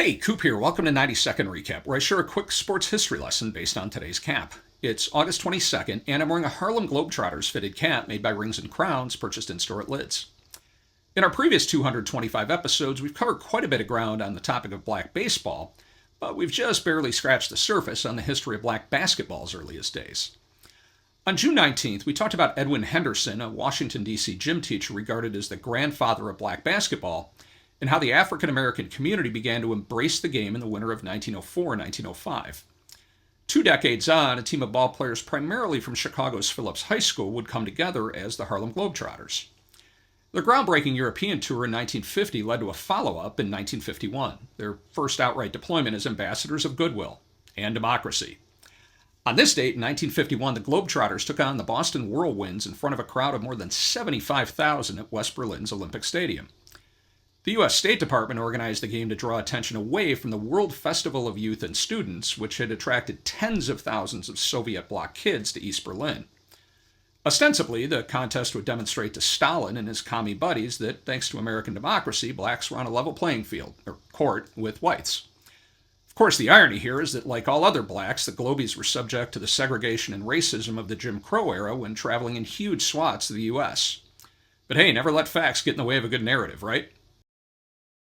Hey, Coop here. Welcome to 90-Second Recap, where I share a quick sports history lesson based on today's cap. It's August 22nd, and I'm wearing a Harlem Globetrotters fitted cap made by Rings and Crowns, purchased in store at Lids. In our previous 225 episodes, we've covered quite a bit of ground on the topic of black baseball, but we've just barely scratched the surface on the history of black basketball's earliest days. On June 19th, we talked about Edwin Henderson, a Washington, D.C. gym teacher regarded as the grandfather of black basketball, and how the African American community began to embrace the game in the winter of 1904 and 1905. 2 decades on, a team of ballplayers primarily from Chicago's Phillips High School would come together as the Harlem Globetrotters. Their groundbreaking European tour in 1950 led to a follow-up in 1951, their first outright deployment as ambassadors of goodwill and democracy. On this date, in 1951, the Globetrotters took on the Boston Whirlwinds in front of a crowd of more than 75,000 at West Berlin's Olympic Stadium. The U.S. State Department organized the game to draw attention away from the World Festival of Youth and Students, which had attracted tens of thousands of Soviet bloc kids to East Berlin. Ostensibly, the contest would demonstrate to Stalin and his commie buddies that, thanks to American democracy, blacks were on a level playing field, or court, with whites. Of course, the irony here is that, like all other blacks, the Globies were subject to the segregation and racism of the Jim Crow era when traveling in huge swaths of the U.S. But hey, never let facts get in the way of a good narrative, right?